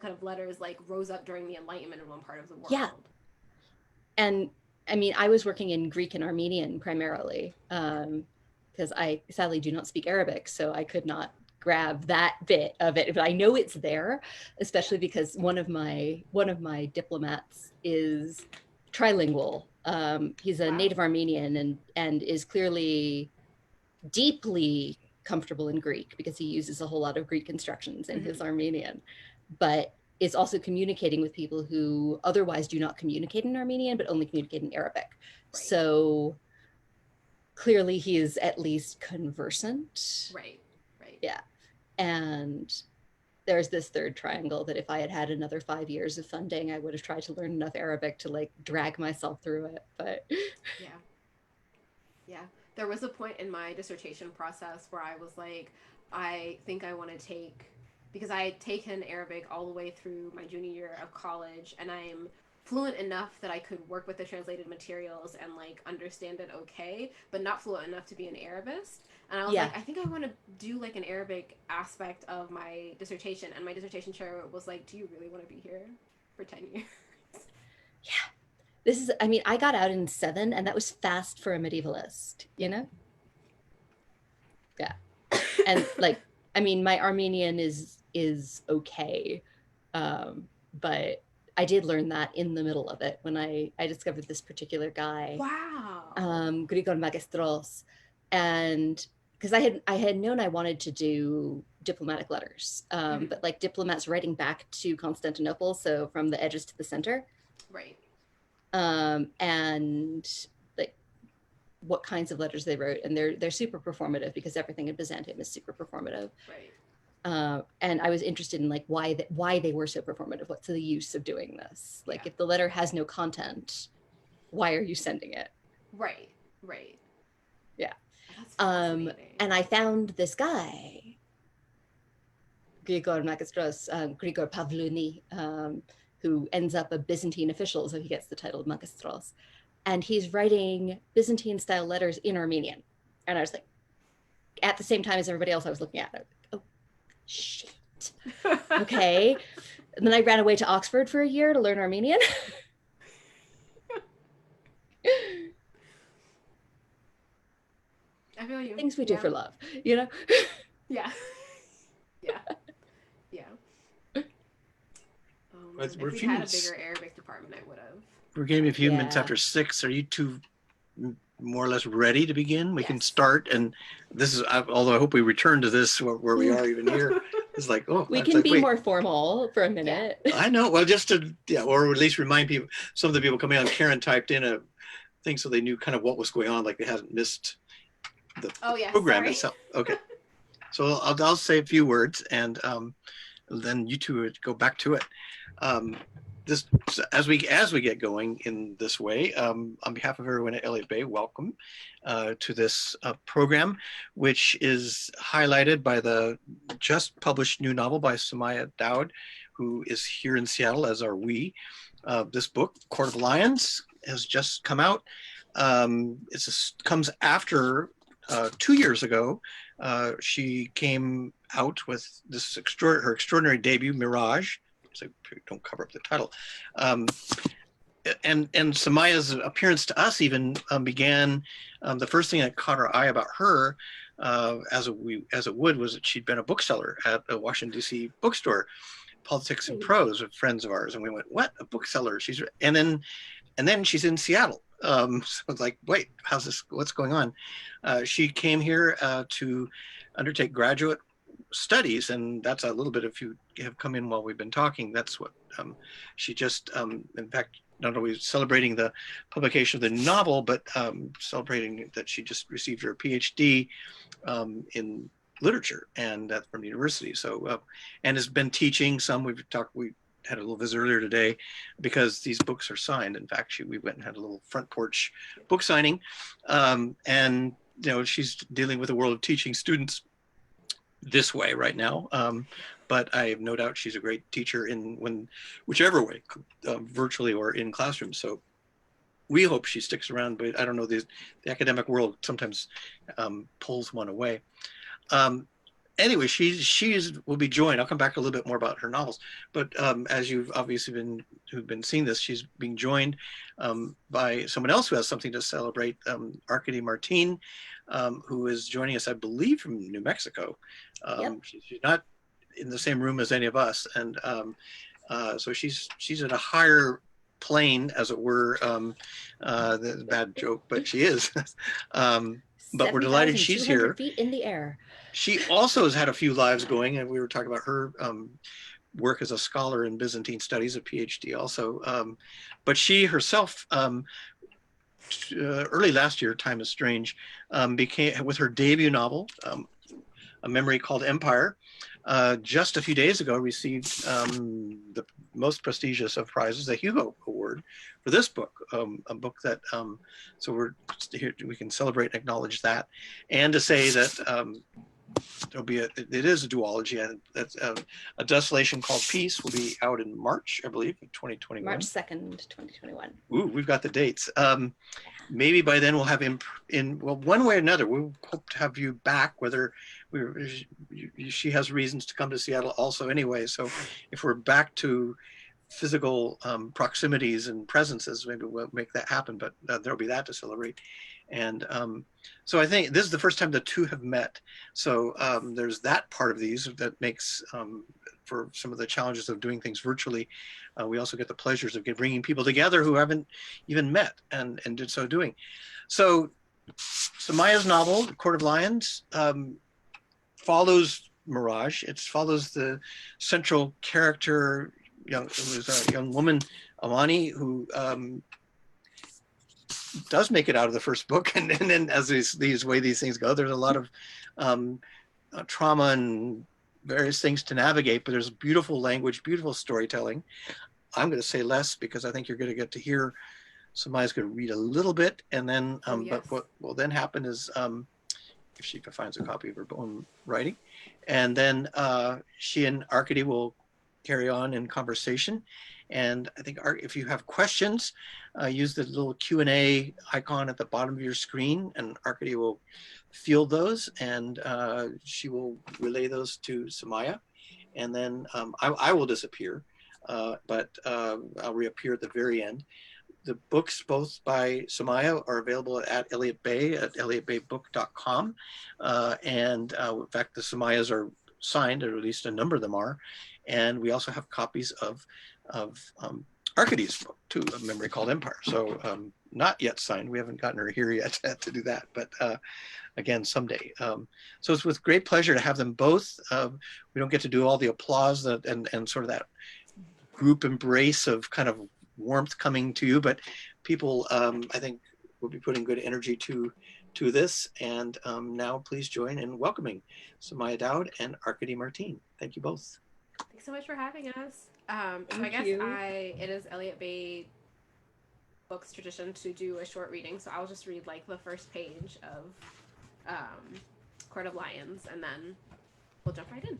kind of letters like rose up during the Enlightenment in one part of the world. Yeah. And I mean, I was working in Greek and Armenian primarily, because I sadly do not speak Arabic, so I could not grab that bit of it. But I know it's there, especially because one of my diplomats is trilingual. He's a native Armenian and is clearly deeply comfortable in Greek because he uses a whole lot of Greek constructions in his Armenian, but is also communicating with people who otherwise do not communicate in Armenian, but only communicate in Arabic. Right. So clearly he is at least conversant. Right, right. Yeah. And there's this third triangle that if I had had another 5 years of funding, I would have tried to learn enough Arabic to like drag myself through it, but. Yeah. Yeah. There was a point in my dissertation process where I was like, I think I want to take, because I had taken Arabic all the way through my junior year of college, and I'm fluent enough that I could work with the translated materials and like understand it okay, but not fluent enough to be an Arabist. And I was like, I think I want to do like an Arabic aspect of my dissertation. And my dissertation chair was like, do you really want to be here for 10 years? Yeah. This is, I mean, I got out in 7 and that was fast for a medievalist, you know? Yeah. And like, I mean, my Armenian is okay. But I did learn that in the middle of it when I discovered this particular guy. Wow. Grigor Magistros. And because I had known I wanted to do diplomatic letters, but like diplomats writing back to Constantinople, so from the edges to the center. Right. And like what kinds of letters they wrote, and they're super performative because everything in Byzantium is super performative. Right. And I was interested in like why they were so performative. What's the use of doing this? Like if the letter has no content, why are you sending it? Right. Right. Yeah. And I found this guy, Grigor Magistros, Grigor Pavluni, who ends up a Byzantine official, so he gets the title of Magistros. And he's writing Byzantine-style letters in Armenian. And I was like, at the same time as everybody else I was looking at, I was like, oh, shit. Okay. And then I ran away to Oxford for a year to learn Armenian. I feel you. Things we do for love, you know? Yeah. Yeah. Yeah. If we had a bigger Arabic department, I would have. We're getting a few minutes after 6. Are you two more or less ready to begin? We can start. And this is, although I hope we return to this where we are even here. It's like, oh. We can be more formal for a minute. Yeah. I know. Well, just to, or at least remind people, some of the people coming on, Karen typed in a thing so they knew kind of what was going on, like they hadn't missed the program itself. Okay. So I'll say a few words and then you two would go back to it. This as we get going in this way, on behalf of everyone at Elliott Bay, welcome to this program, which is highlighted by the just published new novel by Somaiya Daud, who is here in Seattle, as are we. This book, Court of Lions, has just come out. Comes after 2 years ago. She came out with this her extraordinary debut, Mirage. So don't cover up the title. And Somaiya's appearance to us even began, the first thing that caught our eye about her, as it would, was that she'd been a bookseller at a Washington, D.C. bookstore, Politics and Prose, with friends of ours. And we went, what, a bookseller? And then she's in Seattle. So it's like, wait, what's going on? She came here to undertake graduate studies, and that's a little bit, if you have come in while we've been talking, that's what she just, in fact, not only celebrating the publication of the novel, but celebrating that she just received her PhD in literature and from the university. So, and has been teaching some. We had a little visit earlier today because these books are signed. In fact, we went and had a little front porch book signing, and she's dealing with the world of teaching students this way right now, but I have no doubt she's a great teacher whichever way, virtually or in classrooms. So we hope she sticks around, but I don't know, the academic world sometimes pulls one away. anyway, she's will be joined. I'll come back a little bit more about her novels, but as you've obviously who've been seeing this, she's being joined by someone else who has something to celebrate, Arkady Martine, who is joining us, I believe, from New Mexico. Yep. She's not in the same room as any of us, and so she's at a higher plane, as it were. The bad joke, but she is. But we're delighted she's here. Feet in the air. She also has had a few lives going, and we were talking about her work as a scholar in Byzantine studies, a PhD also. But she herself, early last year, Time is Strange, became, with her debut novel, a memory called Empire, just a few days ago received the most prestigious of prizes, the Hugo Award, for this book, a book that, so we're here, we can celebrate and acknowledge that, and to say that there'll be it is a duology, and that's A Desolation Called Peace will be out in March, I believe, of 2021. March 2nd, 2021. Ooh, we've got the dates. Maybe by then we'll have well, one way or another, we hope to have you back, whether she has reasons to come to Seattle also anyway. So if we're back to physical proximities and presences, maybe we'll make that happen, but there'll be that to celebrate. And so I think this is the first time the two have met. So there's that part of these that makes, for some of the challenges of doing things virtually, we also get the pleasures of bringing people together who haven't even met and did so doing. So Somaiya's novel, Court of Lions, follows Mirage. It follows the central character, a young woman, Amani, who does make it out of the first book, and then as these things go, there's a lot of trauma and various things to navigate, but there's beautiful language, beautiful storytelling. I'm going to say less because I think you're going to get to hear Somaiya's going to read a little bit, and then yes. But what will then happen is if she finds a copy of her own writing, and then she and Arkady will carry on in conversation. And I think if you have questions, use the little Q&A icon at the bottom of your screen, and Arkady will field those, and she will relay those to Somaiya. And then I will disappear, but I'll reappear at the very end. The books, both by Somaiya, are available at Elliott Bay at elliottbaybook.com. And in fact, the Somaiyas are signed, or at least a number of them are. And we also have copies of Arkady's book too, a memory called Empire. So not yet signed. We haven't gotten her here yet to do that, but again, someday. So it's with great pleasure to have them both. We don't get to do all the applause and sort of that group embrace of kind of warmth coming to you, but people, I think, will be putting good energy to this. And now please join in welcoming Somaiya Daud and Arkady Martine. Thank you both. Thanks so much for having us. So I guess it is Elliott Bay Books tradition to do a short reading, so I'll just read like the first page of Court of Lions, and then we'll jump right in.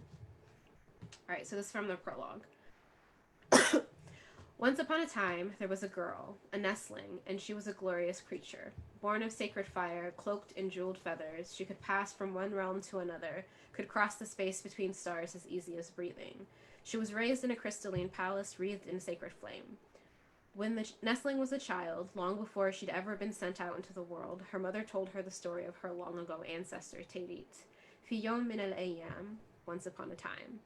All right, so this is from the prologue. Once upon a time, there was a girl, a nestling, and she was a glorious creature. Born of sacred fire, cloaked in jeweled feathers, she could pass from one realm to another, could cross the space between stars as easy as breathing. She was raised in a crystalline palace wreathed in sacred flame. When the nestling was a child, long before she'd ever been sent out into the world, her mother told her the story of her long-ago ancestor, Teirit. Fillon min el-Ayyam, once upon a time.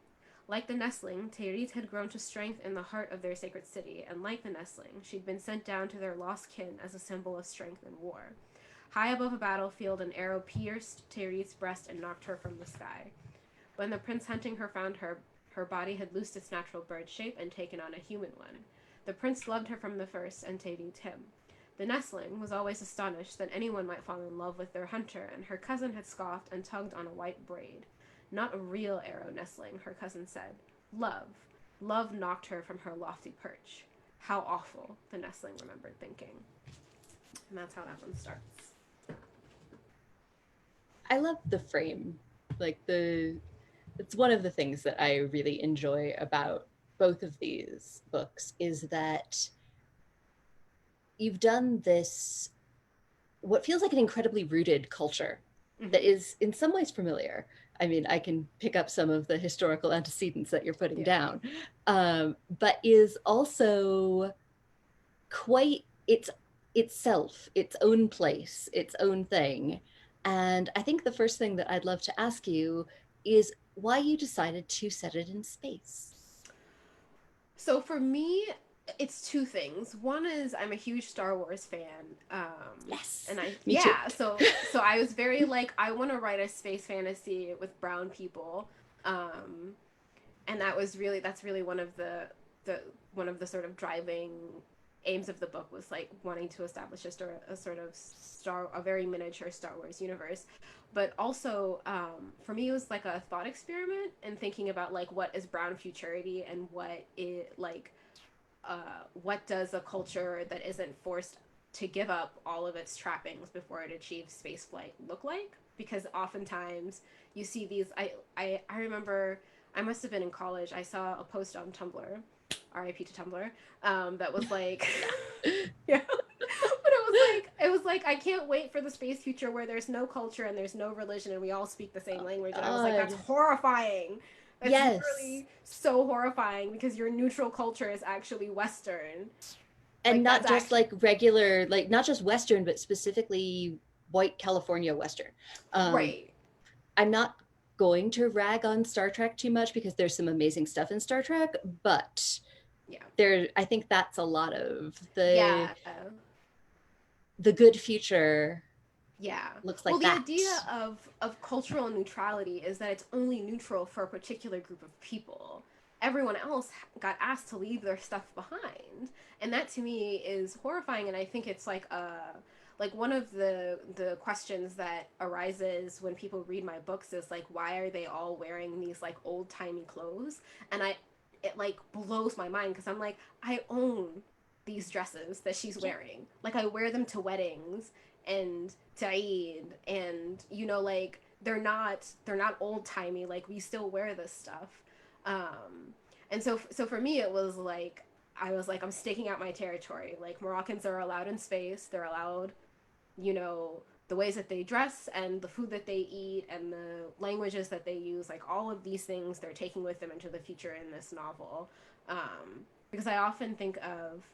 Like the nestling, Teirit had grown to strength in the heart of their sacred city, and like the nestling, she'd been sent down to their lost kin as a symbol of strength in war. High above a battlefield, an arrow pierced Teirit's breast and knocked her from the sky. When the prince hunting her found her, her body had loosed its natural bird shape and taken on a human one. The prince loved her from the first, and Teirit him. The nestling was always astonished that anyone might fall in love with their hunter, and her cousin had scoffed and tugged on a white braid. Not a real arrow nestling, her cousin said. Love. Love knocked her from her lofty perch. How awful, the nestling remembered thinking. And that's how that one starts. I love the frame. It's one of the things that I really enjoy about both of these books is that you've done this, what feels like an incredibly rooted culture that is in some ways familiar. I mean, I can pick up some of the historical antecedents that you're putting down, but is also quite itself, its own place, its own thing. And I think the first thing that I'd love to ask you is why you decided to set it in space. So for me, it's two things. One is I'm a huge Star Wars fan. Yes, and me too. So I was very like, I want to write a space fantasy with brown people. And that's really one of the sort of driving aims of the book, was like wanting to establish a sort of a very miniature Star Wars universe. But also, for me, it was like a thought experiment and thinking about like, what is brown futurity, and what does a culture that isn't forced to give up all of its trappings before it achieves spaceflight look like? Because oftentimes you see these. I remember, I must have been in college. I saw a post on Tumblr, RIP to Tumblr, that was like, yeah. But it was like, I can't wait for the space future where there's no culture and there's no religion and we all speak the same language. And I was like, that's horrifying. That's literally so horrifying, because your neutral culture is actually Western. And like, not just like regular, like not just Western, but specifically white California Western. Right. I'm not going to rag on Star Trek too much because there's some amazing stuff in Star Trek, but I think that's a lot of the good future. Looks like the idea of cultural neutrality is that it's only neutral for a particular group of people. Everyone else got asked to leave their stuff behind, and that to me is horrifying. And I think it's like one of the questions that arises when people read my books is like, why are they all wearing these like old-timey clothes? And it like blows my mind, because I'm like, I own these dresses that she's wearing. Like, I wear them to weddings and to Eid, and like, they're not old-timey. Like, we still wear this stuff. And so for me, it was like, I was like, I'm staking out my territory. Like, Moroccans are allowed in space. They're allowed, the ways that they dress and the food that they eat and the languages that they use. Like, all of these things they're taking with them into the future in this novel. Because I often think of,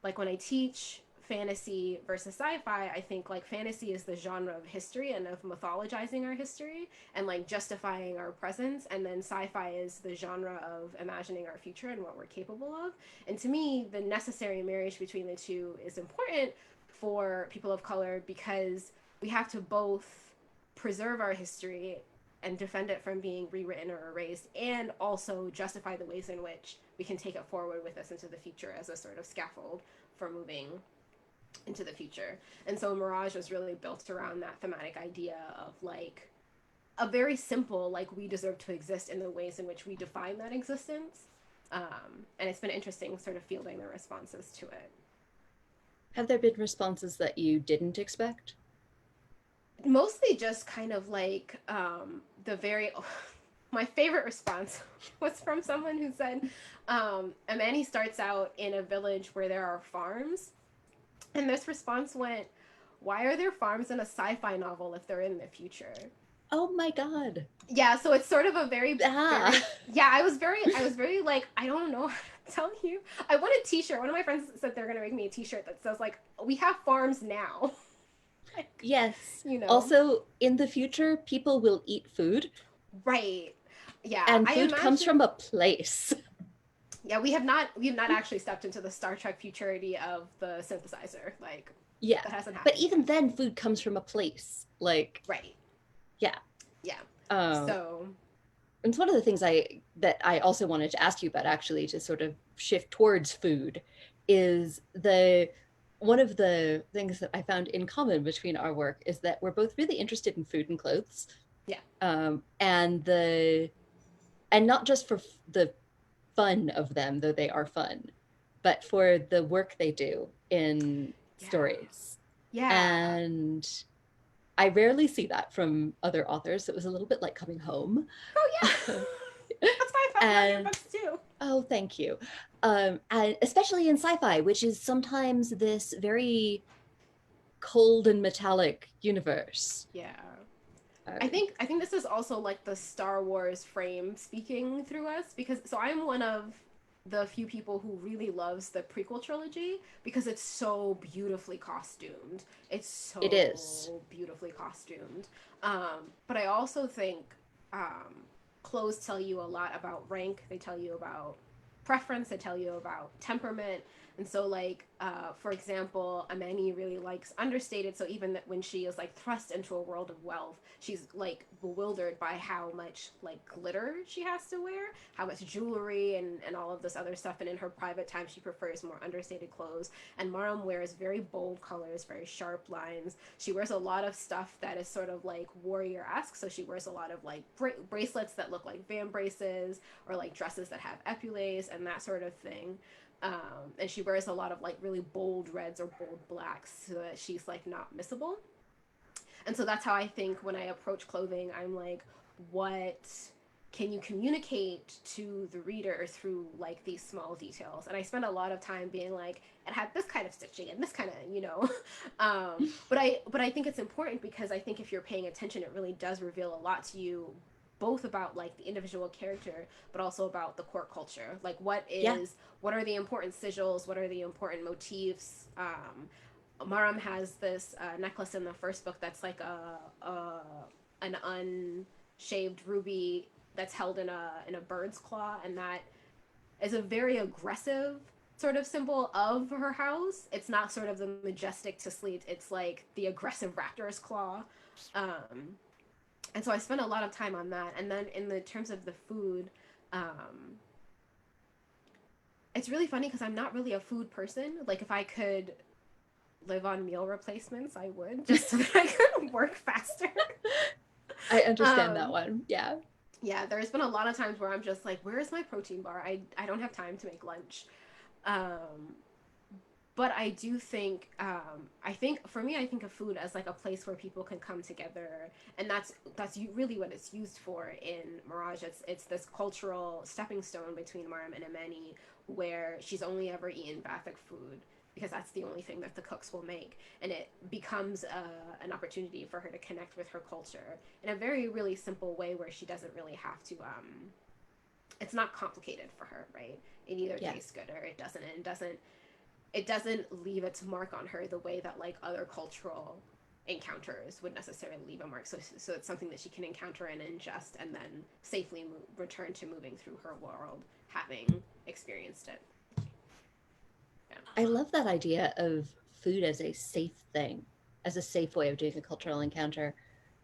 like, when I teach fantasy versus sci-fi, I think like fantasy is the genre of history and of mythologizing our history and like justifying our presence, and then sci-fi is the genre of imagining our future and what we're capable of. And to me, the necessary marriage between the two is important for people of color, because we have to both preserve our history and defend it from being rewritten or erased, and also justify the ways in which we can take it forward with us into the future as a sort of scaffold for moving into the future. And so Mirage was really built around that thematic idea of like a very simple, like, we deserve to exist in the ways in which we define that existence. And it's been interesting sort of fielding the responses to it. Have there been responses that you didn't expect? Mostly just kind of like my favorite response was from someone who said, Amani starts out in a village where there are farms. And this response went, why are there farms in a sci-fi novel if they're in the future? Oh my God. Yeah, so it's sort of a very I was very like, I don't know how to tell you. I want a t-shirt. One of my friends said they're gonna make me a t-shirt that says like, we have farms now. Like, yes. Also, in the future, people will eat food. Right. Yeah. And food comes from a place. Yeah, we have not actually stepped into the Star Trek futurity of the synthesizer. Like, that hasn't happened. But even then, food comes from a place. Like, right. Yeah. Yeah. So, it's one of the things that I also wanted to ask you about, actually, to sort of shift towards food, is one of the things that I found in common between our work is that we're both really interested in food and clothes. Yeah. And not just for the fun of them, though they are fun, but for the work they do in stories. Yeah. And I rarely see that from other authors. It was a little bit like coming home. Oh yeah. That's why I found out your books too. Oh, thank you. And especially in sci-fi, which is sometimes this very cold and metallic universe. Yeah. I think this is also like the Star Wars frame speaking through us, because so I'm one of the few people who really loves the prequel trilogy because it's so beautifully costumed. It's It is. so beautifully costumed. But I also think clothes tell you a lot about rank. They tell you about preference. They tell you about temperament. And so, like, for example, Amani really likes understated. So even when she is like thrust into a world of wealth, she's like bewildered by how much like glitter she has to wear, how much jewelry and all of this other stuff. And in her private time, she prefers more understated clothes. And Maram wears very bold colors, very sharp lines. She wears a lot of stuff that is sort of like warrior-esque. So she wears a lot of like bracelets that look like van braces, or like dresses that have epaulettes and that sort of thing. And she wears a lot of like really bold reds or bold blacks so that she's like not missable. And so that's how I think when I approach clothing, I'm like, what can you communicate to the reader through like these small details? And I spend a lot of time being like, it had this kind of stitching and this kind of, but I think it's important because I think if you're paying attention, it really does reveal a lot to you, both about like the individual character, but also about the court culture. Like what are the important sigils? What are the important motifs? Maram has this necklace in the first book that's like an unshaved ruby that's held in a bird's claw, and that is a very aggressive sort of symbol of her house. It's not sort of the majestic to sleep. It's like the aggressive raptor's claw. And so I spent a lot of time on that. And then in the terms of the food, it's really funny because I'm not really a food person. Like if I could live on meal replacements, I would, just so that I could work faster. I understand that one. Yeah. Yeah, there's been a lot of times where I'm just like, where is my protein bar? I don't have time to make lunch. But I do think, I think for me, I think of food as like a place where people can come together, and that's really what it's used for in Mirage. It's this cultural stepping stone between Maram and Amani, where she's only ever eaten Bathic food because that's the only thing that the cooks will make, and it becomes an opportunity for her to connect with her culture in a very really simple way where she doesn't really have to. It's not complicated for her, right? It either tastes good or it doesn't. And it doesn't leave its mark on her the way that like other cultural encounters would necessarily leave a mark. So it's something that she can encounter and ingest and then safely return to moving through her world, having experienced it. Yeah. I love that idea of food as a safe thing, as a safe way of doing a cultural encounter,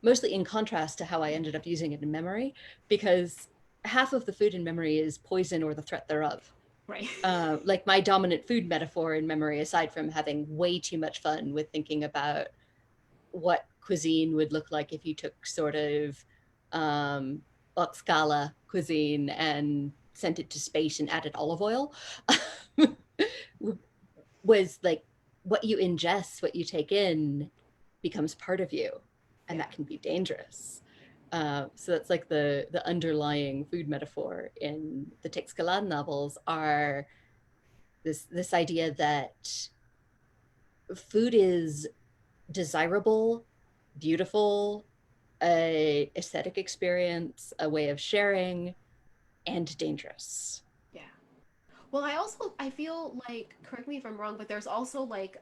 mostly in contrast to how I ended up using it in memory, because half of the food in memory is poison or the threat thereof. Right. Like my dominant food metaphor in memory, aside from having way too much fun with thinking about what cuisine would look like if you took sort of haute scala cuisine and sent it to space and added olive oil, was like what you ingest, what you take in becomes part of you, and that can be dangerous. So that's like the underlying food metaphor in the Texcalan novels are this idea that food is desirable, beautiful, a aesthetic experience, a way of sharing, and dangerous. Yeah. Well, I feel like, correct me if I'm wrong, but there's also like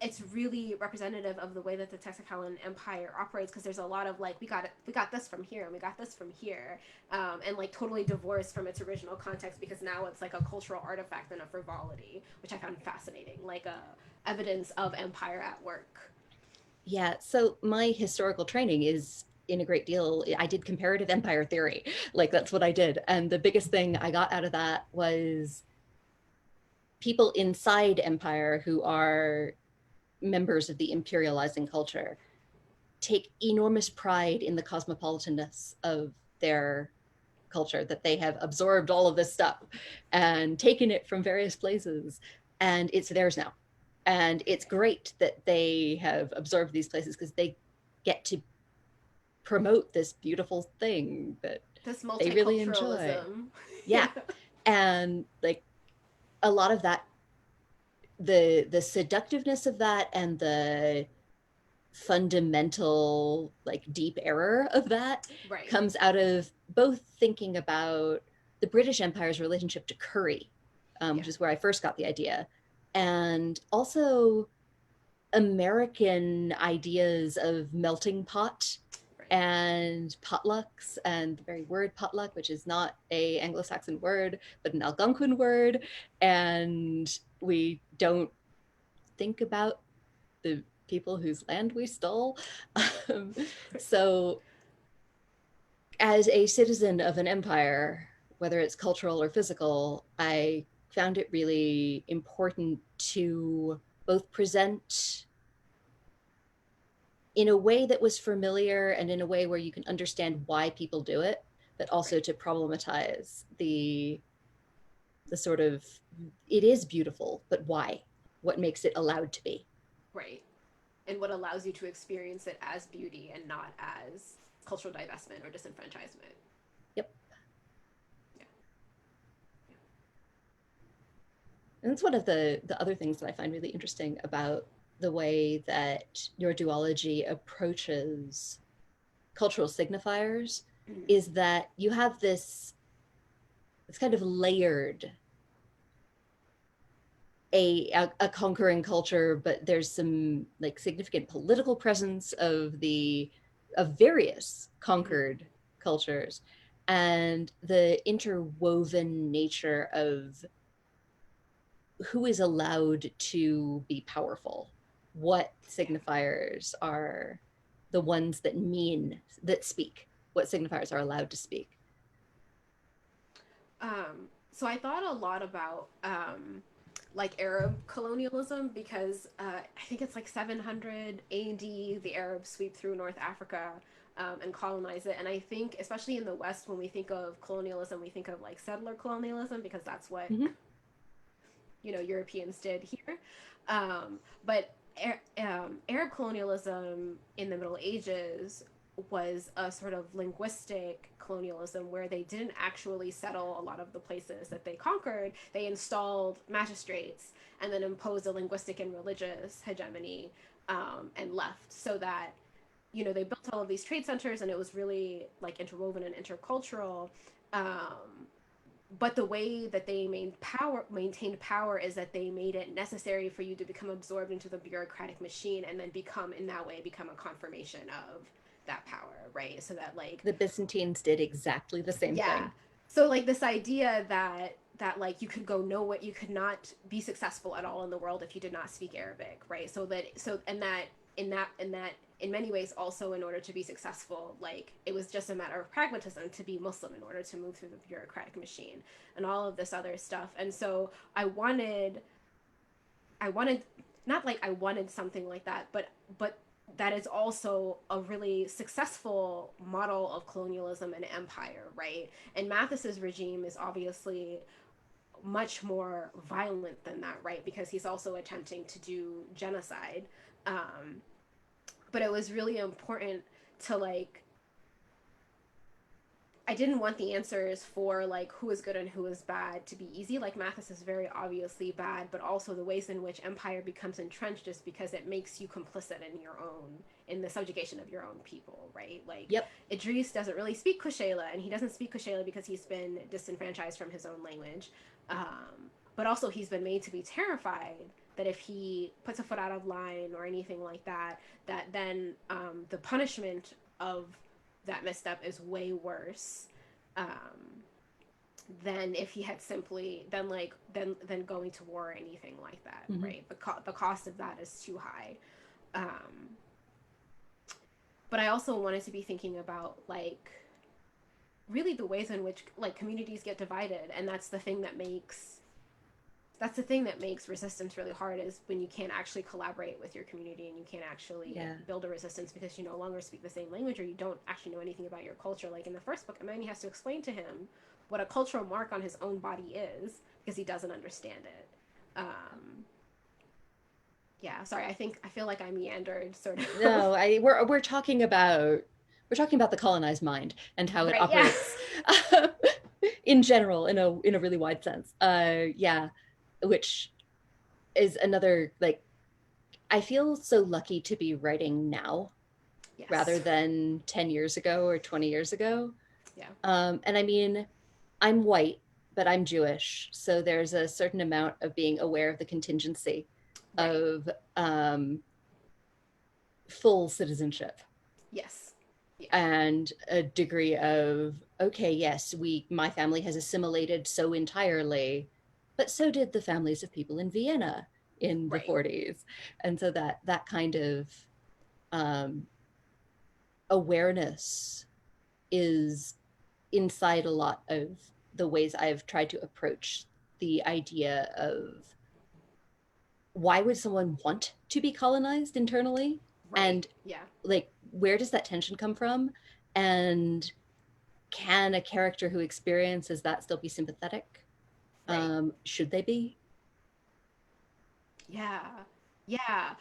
it's really representative of the way that the Texcalan Empire operates, because there's a lot of like we got this from here and we got this from here, and like totally divorced from its original context, because now it's like a cultural artifact and a frivolity, which I found fascinating, like evidence of empire at work. Yeah, so my historical training is in a great deal, I did comparative empire theory, like that's what I did, and the biggest thing I got out of that was people inside empire who are members of the imperializing culture take enormous pride in the cosmopolitanness of their culture, that they have absorbed all of this stuff and taken it from various places, and it's theirs now. And it's great that they have absorbed these places because they get to promote this beautiful thing that they really enjoy. Yeah. And like a lot of that, the seductiveness of that and the fundamental, like deep error of that Right. comes out of both thinking about the British Empire's relationship to curry, which is where I first got the idea, and also American ideas of melting pot and potlucks, and the very word potluck, which is not a Anglo-Saxon word, but an Algonquin word. And we don't think about the people whose land we stole. So as a citizen of an empire, whether it's cultural or physical, I found it really important to both present in a way that was familiar and in a way where you can understand why people do it, but also to problematize the sort of, it is beautiful, but why? What makes it allowed to be? Right. And what allows you to experience it as beauty and not as cultural divestment or disenfranchisement. Yep. Yeah. And that's one of the other things that I find really interesting about the way that your duology approaches cultural signifiers, is that you have this kind of layered a conquering culture, but there's some like significant political presence of various conquered cultures, and the interwoven nature of who is allowed to be powerful, what signifiers are the ones that speak, what signifiers are allowed to speak. So I thought a lot about like Arab colonialism, because I think it's like 700 AD, the Arabs sweep through North Africa and colonize it. And I think, especially in the West, when we think of colonialism, we think of like settler colonialism, because that's what Europeans did here. But Arab colonialism in the Middle Ages was a sort of linguistic colonialism where they didn't actually settle a lot of the places that they conquered. They installed magistrates and then imposed a linguistic and religious hegemony, and left, so that they built all of these trade centers, and it was really like interwoven and intercultural. But the way that they maintained power is that they made it necessary for you to become absorbed into the bureaucratic machine, and then become a confirmation of that power, right? So that like the Byzantines did exactly the same thing. So like this idea that like you could not be successful at all in the world if you did not speak Arabic, right? In many ways also, in order to be successful, like it was just a matter of pragmatism to be Muslim in order to move through the bureaucratic machine and all of this other stuff. And so I wanted not like I wanted something like that, but that is also a really successful model of colonialism and empire, right? And Mathis's regime is obviously much more violent than that, right? Because he's also attempting to do genocide. But it was really important to like, I didn't want the answers for like who is good and who is bad to be easy. Like Mathis is very obviously bad, but also the ways in which empire becomes entrenched is because it makes you complicit in the subjugation of your own people, right? Like Idris doesn't really speak Kushaila, and he doesn't speak Kushaila because he's been disenfranchised from his own language. But also he's been made to be terrified that if he puts a foot out of line or anything like that, that then the punishment of that misstep is way worse than if he had simply than going to war or anything like that, right? The cost of that is too high. But I also wanted to be thinking about like really the ways in which like communities get divided, and that's the thing that makes resistance really hard, is when you can't actually collaborate with your community and you can't actually build a resistance because you no longer speak the same language, or you don't actually know anything about your culture. Like in the first book, Amani has to explain to him what a cultural mark on his own body is because he doesn't understand it. Sorry, I feel like I meandered sort of. No, we're talking about the colonized mind and how it operates in general, in a really wide sense. Which is another like I feel so lucky to be writing now Yes. rather than 10 years ago or 20 years ago. Yeah. And I mean, I'm white, but I'm Jewish. So there's a certain amount of being aware of the contingency Right. of full citizenship. Yes. Yeah. And a degree of, okay, yes, my family has assimilated so entirely, but so did the families of people in Vienna in the Right. 40s. And so that kind of um, awareness is inside a lot of the ways I've tried to approach the idea of why would someone want to be colonized internally? Right. And Yeah. like, where does that tension come from? And can a character who experiences that still be sympathetic? Right. Should they be? Yeah. Yeah.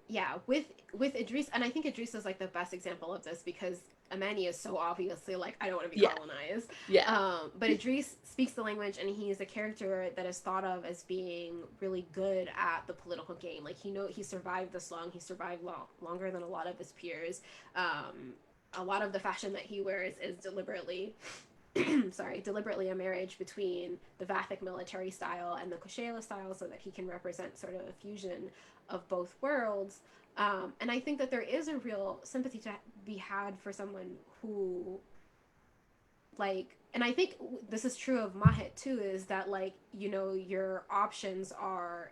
Yeah. With Idris, and I think Idris is like the best example of this because Amani is so obviously like, I don't want to be Yeah. colonized. Yeah. But Idris speaks the language, and he's a character that is thought of as being really good at the political game. Like he survived this long. He survived longer than a lot of his peers. A lot of the fashion that he wears is deliberately deliberately a marriage between the Vathic military style and the Koshela style so that he can represent sort of a fusion of both worlds. And I think that there is a real sympathy to be had for someone who, like, and I think this is true of Mahet too, is that, like, your options are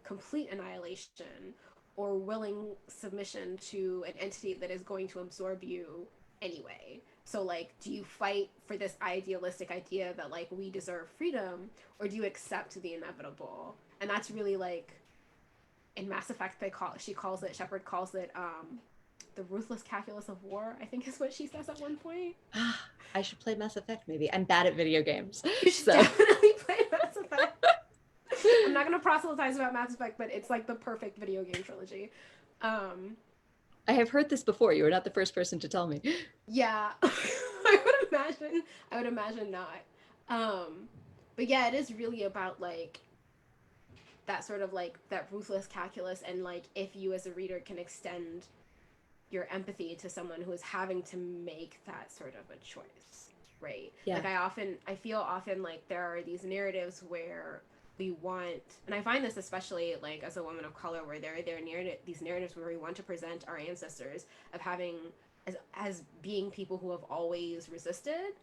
complete annihilation or willing submission to an entity that is going to absorb you anyway. So, like, do you fight for this idealistic idea that, like, we deserve freedom, or do you accept the inevitable? And that's really, like, in Mass Effect, Shepard calls it, the ruthless calculus of war, I think is what she says at one point. I should play Mass Effect, maybe. I'm bad at video games. You should definitely play Mass Effect. I'm not going to proselytize about Mass Effect, but it's like the perfect video game trilogy. I have heard this before. You were not the first person to tell me. Yeah, I would imagine not. But yeah, it is really about, like, that sort of, like, that ruthless calculus, and, like, if you as a reader can extend your empathy to someone who is having to make that sort of a choice, right? Yeah. Like, I feel often like there are these narratives where we want, and I find this especially, like, as a woman of color, where there are these narratives where we want to present our ancestors of having as being people who have always resisted,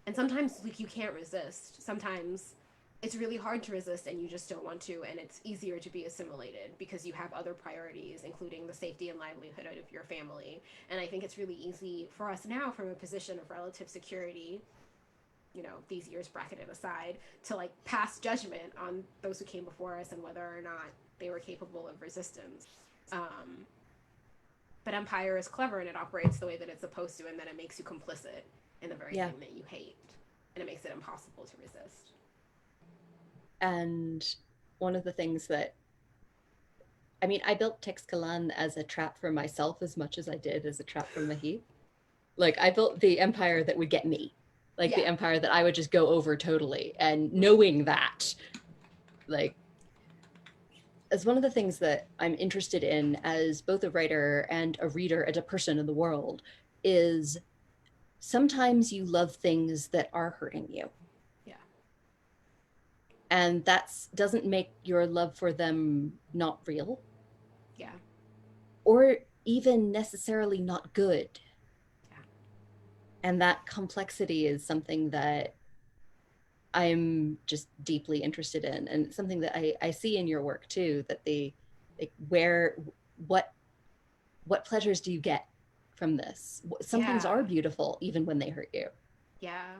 and sometimes, like, you can't resist. Sometimes it's really hard to resist and you just don't want to, and it's easier to be assimilated because you have other priorities, including the safety and livelihood of your family. And I think it's really easy for us now, from a position of relative security, these years bracketed aside, to, like, pass judgment on those who came before us and whether or not they were capable of resistance. But Empire is clever, and it operates the way that it's supposed to, and then it makes you complicit in the very thing that you hate, and it makes it impossible to resist. And one of the things that, I mean, I built Texkalan as a trap for myself as much as I did as a trap for Mahit. Like, I built the empire that would get me, like, the empire that I would just go over totally. And knowing that, like, as one of the things that I'm interested in as both a writer and a reader and a person in the world is sometimes you love things that are hurting you. And that doesn't make your love for them not real. Yeah. Or even necessarily not good. Yeah. And that complexity is something that I'm just deeply interested in, and something that I see in your work too, that what pleasures do you get from this? Some things are beautiful even when they hurt you. Yeah.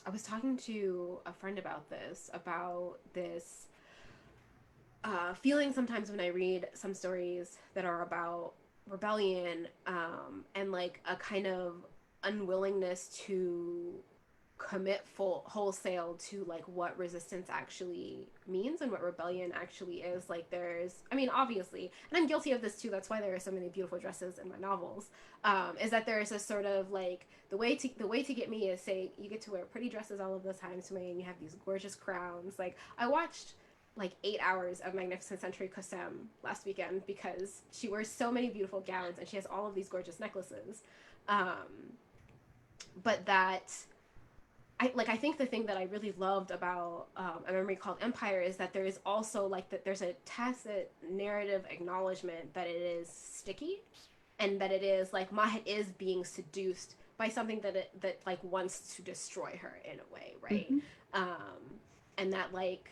I was talking to a friend about this feeling sometimes when I read some stories that are about rebellion, and, like, a kind of unwillingness to commit wholesale to, like, what resistance actually means and what rebellion actually is. Like, obviously, and I'm guilty of this too, that's why there are so many beautiful dresses in my novels, is that there is this sort of, like, the way to get me is, say, you get to wear pretty dresses all of the time, Somaiya, and you have these gorgeous crowns. Like, I watched like 8 hours of Magnificent Century Kosem last weekend because she wears so many beautiful gowns and she has all of these gorgeous necklaces. But that I think the thing that I really loved about A Memory Called Empire is that there is also like that there's a tacit narrative acknowledgement that it is sticky, and that it is like Mahet is being seduced by something that like wants to destroy her in a way, right? And that like,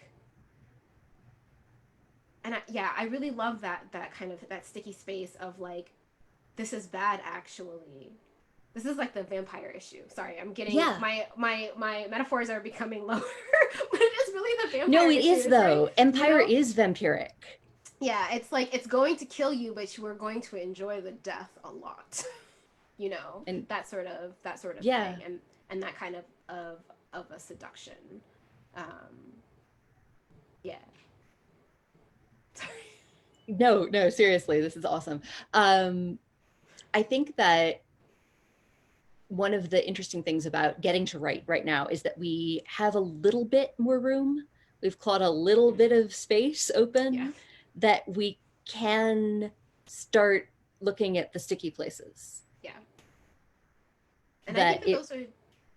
and I really love that kind of that sticky space of like, this is bad actually. This is like the vampire issue. Sorry, I'm getting my metaphors are becoming lower, but it is really the vampire. No, it issue, is though. right? Empire is vampiric. Yeah, it's like it's going to kill you, but you are going to enjoy the death a lot. And that sort of thing, and that kind of a seduction. Yeah. Sorry. No, seriously, this is awesome. I think that one of the interesting things about getting to write right now is that we have a little bit more room. We've clawed a little bit of space open that we can start looking at the sticky places. Yeah. And I think that those are...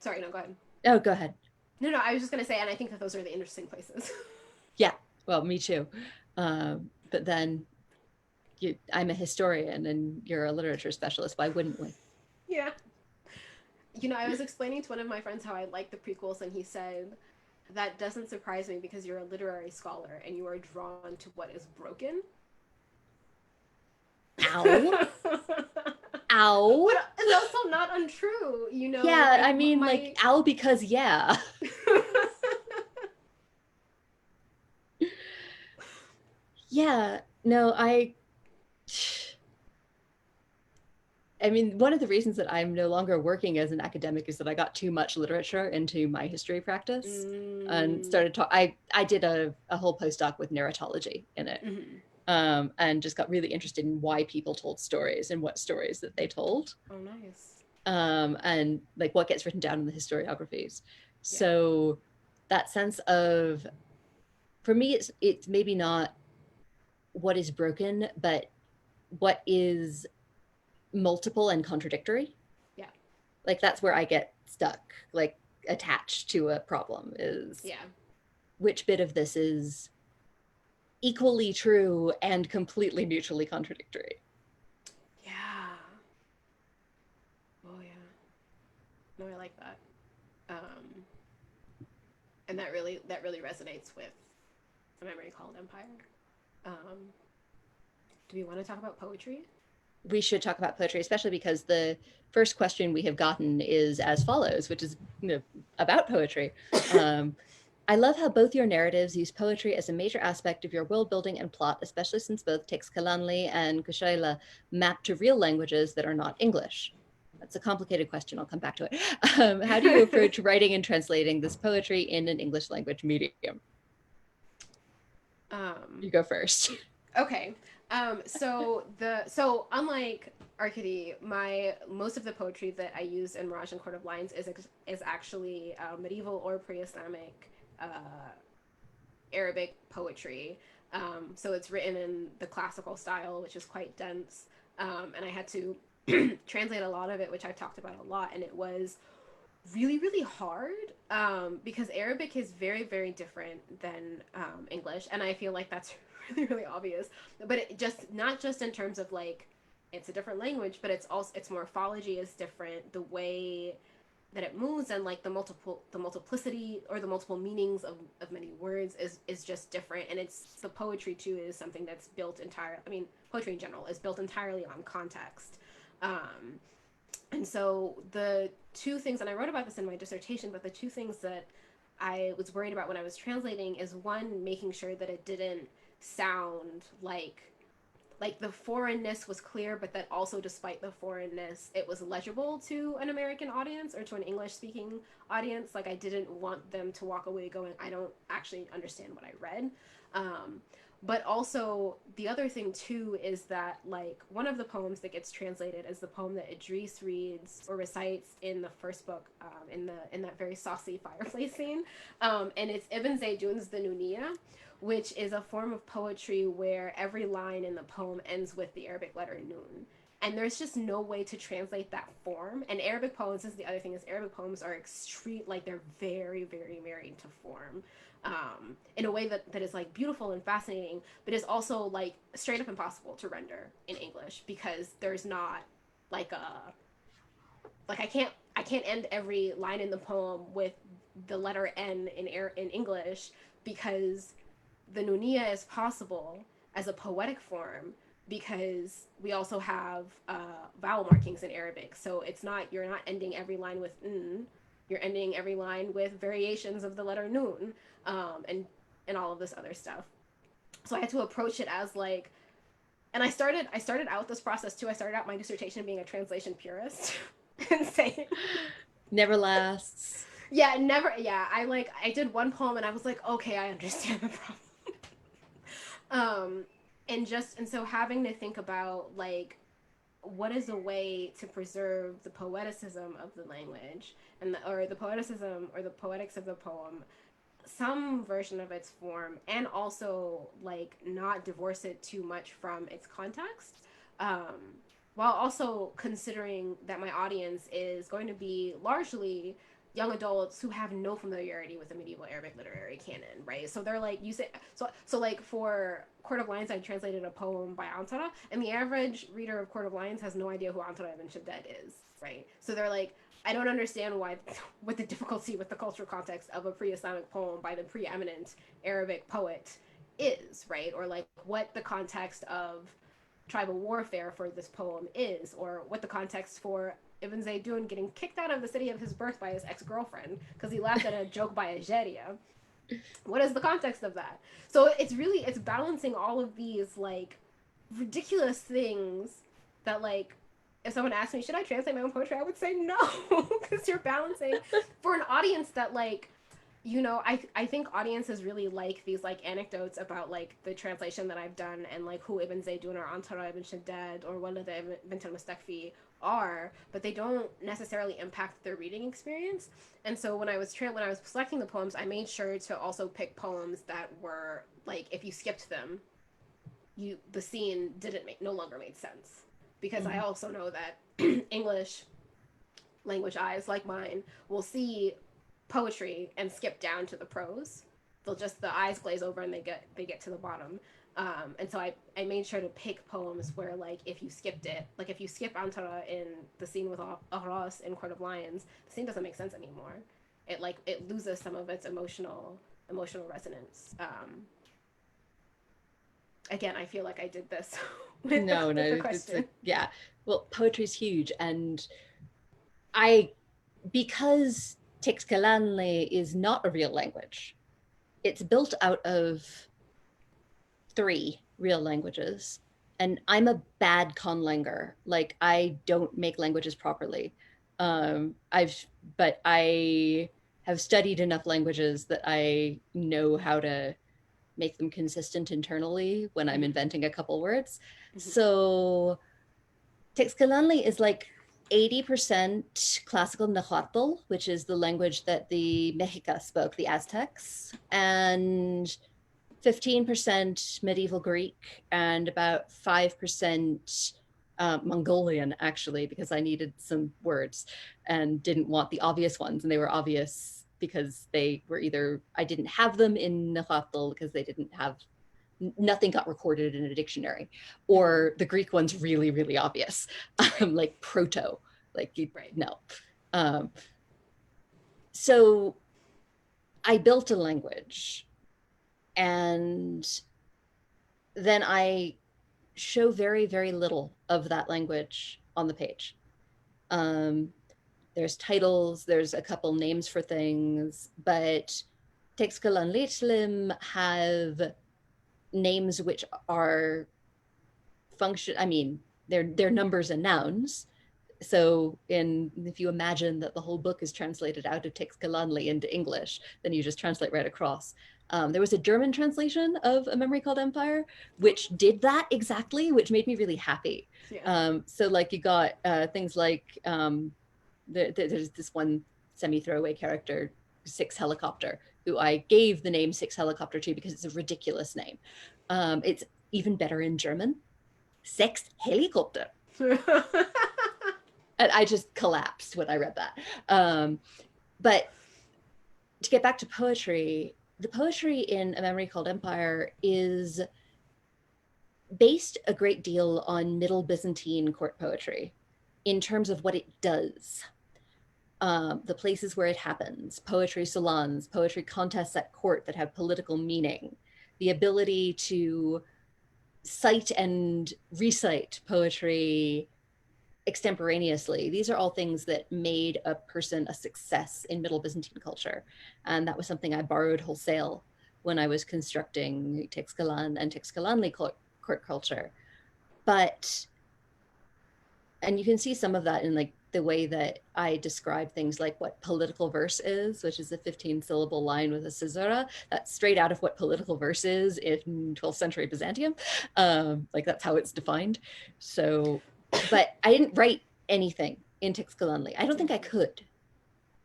Sorry, no, go ahead. Oh, go ahead. No, I was just going to say, and I think that those are the interesting places. Yeah, well, me too. But then I'm a historian and you're a literature specialist. Why wouldn't we? Yeah. I was explaining to one of my friends how I like the prequels, and he said, that doesn't surprise me because you're a literary scholar and you are drawn to what is broken. Ow. Ow. But it's also not untrue, Yeah, like, I mean, like, ow, because yeah. Yeah, no, I mean, one of the reasons that I'm no longer working as an academic is that I got too much literature into my history practice and started I did a whole postdoc with narratology in it, and just got really interested in why people told stories and what stories that they told. Oh, nice. And like what gets written down in the historiographies. Yeah. So that sense of, for me, it's maybe not what is broken, but what is multiple and contradictory. Yeah. Like that's where I get stuck, like attached to a problem is which bit of this is equally true and completely mutually contradictory. Yeah. Oh yeah. No, I like that. And that really resonates with A Memory Called Empire. Do we want to talk about poetry? We should talk about poetry, especially because the first question we have gotten is as follows, which is about poetry. I love how both your narratives use poetry as a major aspect of your world building and plot, especially since both texts Kalanli and Kushaila map to real languages that are not English. That's a complicated question. I'll come back to it. How do you approach writing and translating this poetry in an English language medium? You go first. Okay. So unlike Arkady, most of the poetry that I use in Mirage and Court of Lions is actually medieval or pre-Islamic Arabic poetry. So it's written in the classical style, which is quite dense. And I had to translate a lot of it, which I've talked about a lot, and it was really, really hard because Arabic is very, very different than English, and I feel like that's really, really obvious. But it just not just in terms of like it's a different language, but it's also its morphology is different, the way that it moves, and like the multiplicity or the multiple meanings of many words is just different. And it's the poetry too is something that's built entirely. I mean, poetry in general is built entirely on context. And so the two things, and I wrote about this in my dissertation, but the two things that I was worried about when I was translating is one, making sure that it didn't sound like the foreignness was clear, but that also despite the foreignness, it was legible to an American audience or to an English speaking audience. Like I didn't want them to walk away going, I don't actually understand what I read. But also the other thing too is that like one of the poems that gets translated is the poem that Idris reads or recites in the first book, in that very saucy fireplace scene, and it's Ibn Zaydun's The Nuniyya, which is a form of poetry where every line in the poem ends with the Arabic letter nun. And there's just no way to translate that form. And Arabic poems, is the other thing, is Arabic poems are extreme, like they're very, very married to form, in a way that is like beautiful and fascinating, but is also like straight up impossible to render in English, because there's not like a, like I can't end every line in the poem with the letter N in English, because the Nuniyya is possible as a poetic form because we also have vowel markings in Arabic. So it's not, you're not ending every line with n, you're ending every line with variations of the letter nun, and all of this other stuff. So I had to approach it as like, and I started out this process too. I started out my dissertation being a translation purist and saying never lasts. Yeah, never. Yeah, I did one poem and I was like, okay, I understand the problem. And so having to think about like what is a way to preserve the poeticism of the language and or the poeticism or the poetics of the poem, some version of its form, and also like not divorce it too much from its context, while also considering that my audience is going to be largely young adults who have no familiarity with the medieval Arabic literary canon, right? So they're like, you say, so like for Court of Lions, I translated a poem by Antara, and the average reader of Court of Lions has no idea who Antara ibn Shaddad is, right? So they're like, I don't understand what the difficulty with the cultural context of a pre-Islamic poem by the preeminent Arabic poet is, right? Or like what the context of tribal warfare for this poem is, or what the context for Ibn Zaydun getting kicked out of the city of his birth by his ex-girlfriend because he laughed at a joke by Algeria. What is the context of that? So it's balancing all of these like ridiculous things that like, if someone asked me, should I translate my own poetry? I would say no, because you're balancing for an audience that like, you know, I think audiences really like these like anecdotes about like the translation that I've done and like who Ibn Zaydun or Antara ibn Shaddad or Walada bint al-Mustakfi are, but they don't necessarily impact their reading experience. And so when I was selecting the poems, I made sure to also pick poems that were like, if you skipped them, the scene no longer made sense, because I also know that English language eyes like mine will see poetry and skip down to the prose. The eyes glaze over and they get to the bottom. And so I made sure to pick poems where like if you skipped it, like if you skip Antara in the scene with Ahras in Court of Lions, the scene doesn't make sense anymore. It loses some of its emotional resonance. Again, I feel like I did this with the question. Yeah. Well, poetry's huge, and because Tixkelanli is not a real language, it's built out of 3 real languages, and I'm a bad conlanger. Like I don't make languages properly. But I have studied enough languages that I know how to make them consistent internally when I'm inventing a couple words. So Tixkelanli is like 80% classical Nahuatl, which is the language that the Mexica spoke, the Aztecs, and 15% medieval Greek, and about 5% Mongolian, actually, because I needed some words and didn't want the obvious ones. And they were obvious because they were either, I didn't have them in Nahuatl because they didn't have, nothing got recorded in a dictionary, or the Greek one's really, really obvious, like proto, like no. So I built a language, and then I show very, very little of that language on the page. There's titles, there's a couple names for things, but Tixkelanli have names which are they're numbers and nouns. So if you imagine that the whole book is translated out of Textgalanli into English, then you just translate right across. There was a German translation of A Memory Called Empire, which did that exactly, which made me really happy. Yeah. So like you got things like, there's this one semi-throwaway character, Six Helicopter, who I gave the name Six Helicopter to because it's a ridiculous name. It's even better in German, Sechs Helikopter. And I just collapsed when I read that. But to get back to poetry, the poetry in A Memory Called Empire is based a great deal on Middle Byzantine court poetry in terms of what it does. The places where it happens, poetry salons, poetry contests at court that have political meaning, the ability to cite and recite poetry extemporaneously. These are all things that made a person a success in Middle Byzantine culture. And that was something I borrowed wholesale when I was constructing Textgalan and Textgalanli court culture. And you can see some of that in like the way that I describe things like what political verse is, which is a 15-syllable line with a caesura. That's straight out of what political verse is in 12th century Byzantium. Like that's how it's defined. So, but I didn't write anything in Textgalanli. I don't think I could.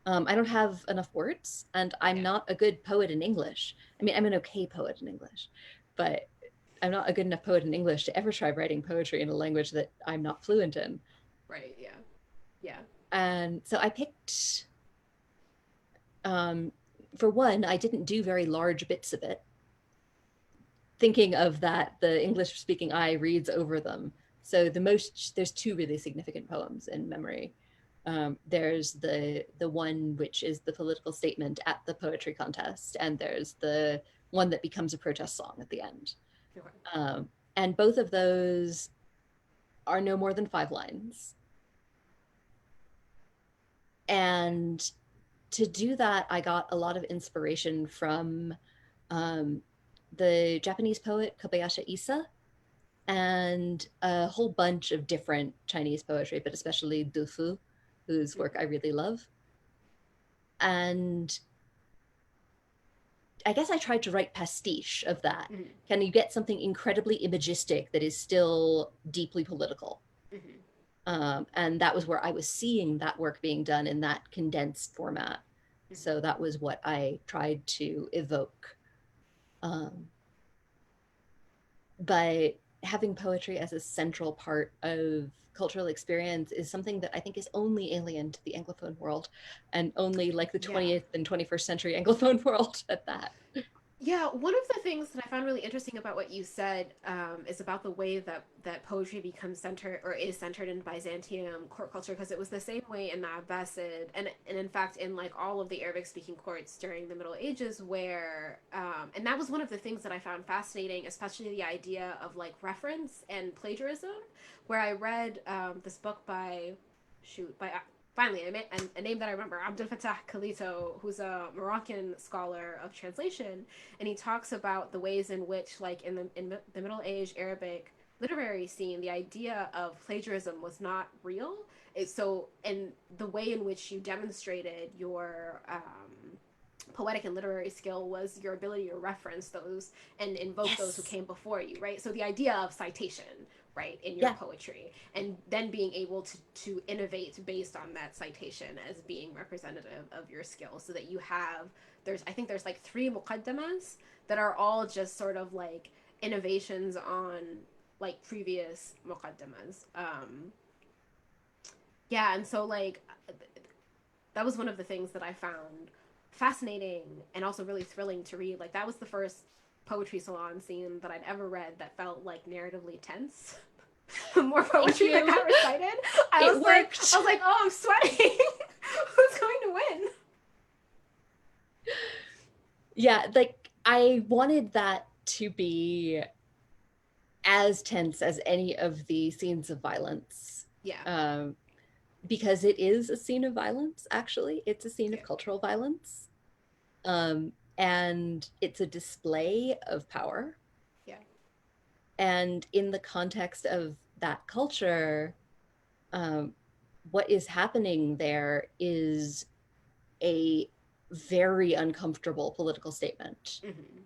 I don't have enough words, and I'm not a good poet in English. I mean, I'm an okay poet in English, but I'm not a good enough poet in English to ever try writing poetry in a language that I'm not fluent in. Right. Yeah. Yeah. And so I picked, for one, I didn't do very large bits of it, thinking of that the English speaking eye reads over them. So there's two really significant poems in memory. There's the one which is the political statement at the poetry contest, and there's the one that becomes a protest song at the end. Okay. And both of those are no more than 5 lines. And to do that, I got a lot of inspiration from the Japanese poet Kobayashi Isa and a whole bunch of different Chinese poetry, but especially Du Fu, whose work I really love. And I guess I tried to write pastiche of that. Mm-hmm. Can you get something incredibly imagistic that is still deeply political? Mm-hmm. And that was where I was seeing that work being done in that condensed format. Mm-hmm. So that was what I tried to evoke. But having poetry as a central part of cultural experience is something that I think is only alien to the Anglophone world, and only like the 20th and 21st century Anglophone world at that. Yeah, one of the things that I found really interesting about what you said is about the way that poetry becomes centered or is centered in Byzantium court culture, because it was the same way in the Abbasid and in fact in like all of the Arabic speaking courts during the Middle Ages, where and that was one of the things that I found fascinating, especially the idea of like reference and plagiarism, where I read this book by finally, a name that I remember, Abdel Fattah Khalito, who's a Moroccan scholar of translation, and he talks about the ways in which, like in the Middle Age Arabic literary scene, the idea of plagiarism was not real. And the way in which you demonstrated your poetic and literary skill was your ability to reference those and invoke those who came before you, right? So the idea of citation, right, in your poetry, and then being able to innovate based on that citation as being representative of your skill, so that you have, I think there's like 3 muqaddamas that are all just sort of like innovations on like previous muqaddamas. And so like that was one of the things that I found fascinating and also really thrilling to read. Like that was the first poetry salon scene that I'd ever read that felt like narratively tense. More poetry that got recited. I was like, oh, I'm sweating. Who's going to win? Yeah, like I wanted that to be as tense as any of the scenes of violence. Yeah. Because it is a scene of violence, actually. It's a scene of cultural violence. And it's a display of power. Yeah. And in the context of that culture, what is happening there is a very uncomfortable political statement Mm-hmm.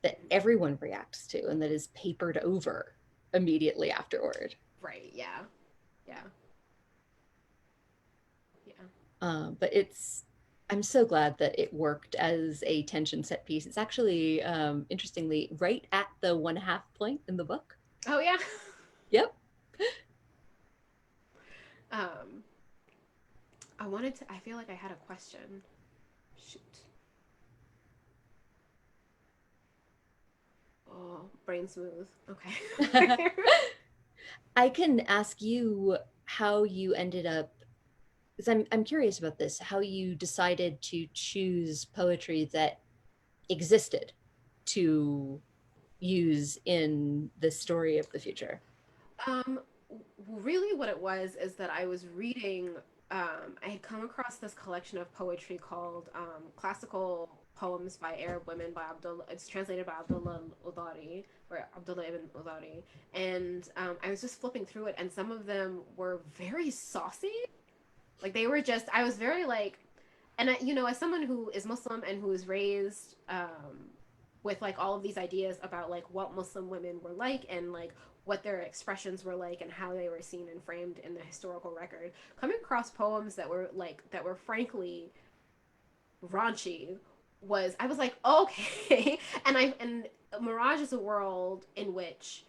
that everyone reacts to and that is papered over immediately afterward. Right. Yeah. Yeah. Yeah. But I'm so glad that it worked as a tension set piece. It's actually, interestingly, right at the 1/2 point in the book. Oh yeah. Yep. um, I feel like I had a question. Shoot. Oh, brain smooth. Okay. I can ask you how you ended up, because I'm curious about this, how you decided to choose poetry that existed to use in the story of the future. Um, really, what it was is that I was reading. I had come across this collection of poetry called "Classical Poems by Arab Women" by Abdullah. It's translated by Abdullah Udari or Abdullah ibn Udari, and I was just flipping through it, and some of them were very saucy. Like they were just. I was very like, and as someone who is Muslim and who is raised with like all of these ideas about like what Muslim women were like and like what their expressions were like and how they were seen and framed in the historical record, coming across poems that were frankly raunchy was I was like, okay. And Mirage is a world in which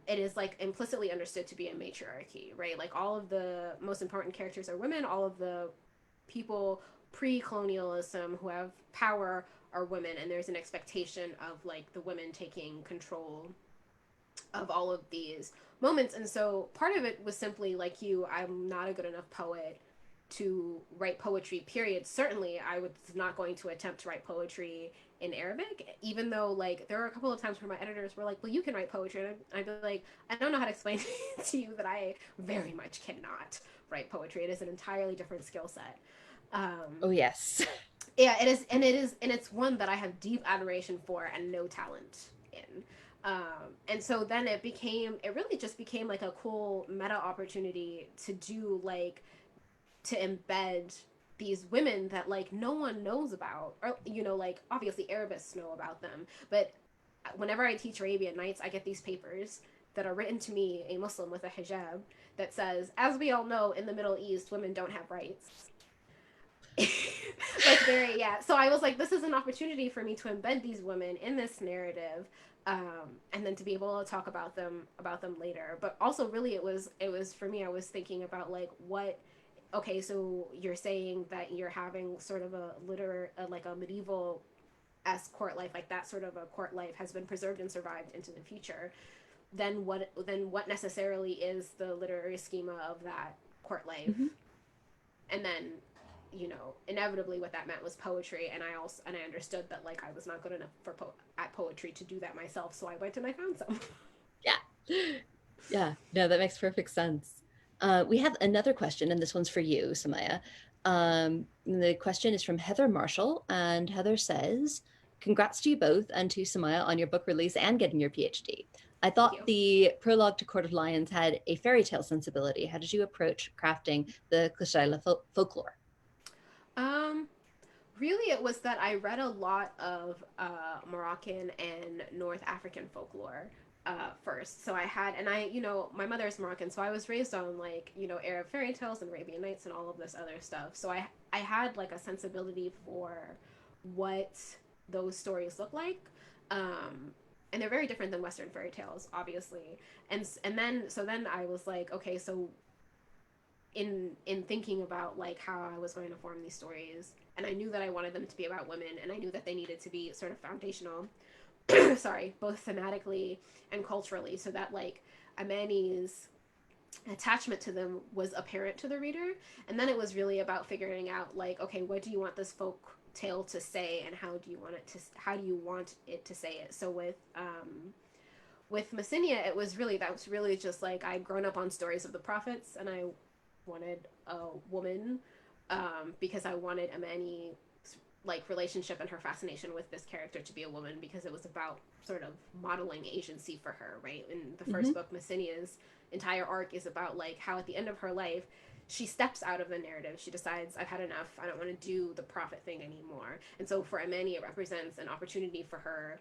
it is like implicitly understood to be a matriarchy, right? Like all of the most important characters are women, all of the people pre-colonialism who have power are women, and there's an expectation of like the women taking control of all of these moments. And so part of it was simply like I'm not a good enough poet to write poetry, period. Certainly I was not going to attempt to write poetry in Arabic, even though like there were a couple of times where my editors were like, well, you can write poetry, and I'd be like, I don't know how to explain to you that I very much cannot write poetry. It is an entirely different skill set. Oh, yes. Yeah, and it's one that I have deep admiration for and no talent in. And so then it really just became like a cool meta opportunity to do like to embed these women that like no one knows about, or like obviously Arabists know about them, but whenever I teach Arabian Nights, I get these papers that are written to me, a Muslim with a hijab, that says, as we all know, in the Middle East, women don't have rights. Like very, yeah. So I was like, this is an opportunity for me to embed these women in this narrative, and then to be able to talk about them later. But also, really, it was for me. I was thinking about like what. Okay, so you're saying that you're having sort of like a medieval s court life, like that sort of a court life has been preserved and survived into the future. Then what necessarily is the literary schema of that court life? Mm-hmm. And then inevitably what that meant was poetry, and I understood that like I was not good enough at poetry to do that myself, so I went and I found some. Yeah. Yeah. No, that makes perfect sense. We have another question, and this one's for you, Somaiya. The question is from Heather Marshall, and Heather says, congrats to you both and to Somaiya on your book release and getting your PhD. I thought the prologue to Court of Lions had a fairy tale sensibility. How did you approach crafting the Qashayla folklore? Really, it was that I read a lot of Moroccan and North African folklore first. So my mother's Moroccan, so I was raised on like Arab fairy tales and Arabian Nights and all of this other stuff. So I had like a sensibility for what those stories look like. And they're very different than Western fairy tales, obviously. And then I was like, okay, so in thinking about like how I was going to form these stories, and I knew that I wanted them to be about women, and I knew that they needed to be sort of foundational, sorry, both thematically and culturally, so that like Amani's attachment to them was apparent to the reader. And then it was really about figuring out like, okay, what do you want this folk tale to say, and how do you want it to say it? So with Messinia, that was really just like I'd grown up on stories of the prophets, and I wanted a woman, because I wanted Amani's like relationship and her fascination with this character to be a woman, because it was about sort of modeling agency for her, right? In the first book, Messinia's entire arc is about like how at the end of her life she steps out of the narrative. She decides, I've had enough. I don't want to do the prophet thing anymore. And so for Amani, it represents an opportunity for her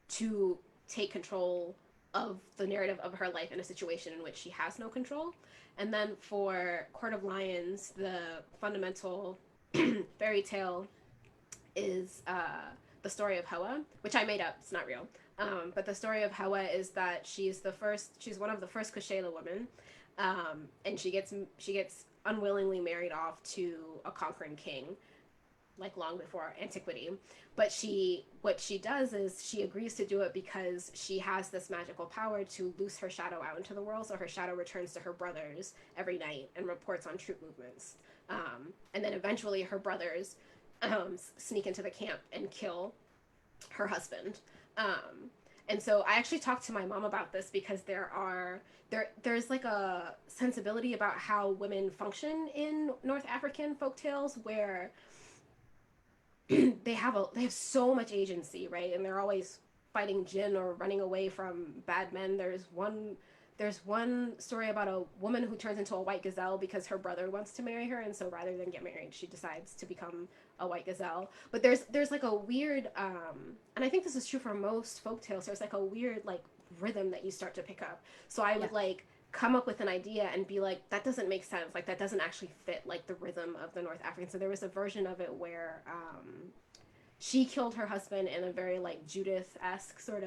to take control of the narrative of her life in a situation in which she has no control. And then for Court of Lions, the fundamental fairy tale is the story of Hawa, which I made up. It's not real. But the story of Hawa is that she's one of the first Kushela women, and she gets unwillingly married off to a conquering king, like long before antiquity. But what she does is she agrees to do it because she has this magical power to loose her shadow out into the world. So her shadow returns to her brothers every night and reports on troop movements. And then eventually her brothers sneak into the camp and kill her husband. And so I actually talked to my mom about this because there's like a sensibility about how women function in North African folktales where they have so much agency, right? And they're always fighting jinn or running away from bad men. There's one story about a woman who turns into a white gazelle because her brother wants to marry her, and so rather than get married, she decides to become a white gazelle. But there's like a weird, and I think this is true for most folktales. There's like a weird like rhythm that you start to pick up. So I would like come up with an idea and be like, that doesn't make sense. Like that doesn't actually fit like the rhythm of the North African. So there was a version of it where she killed her husband in a very like Judith-esque sort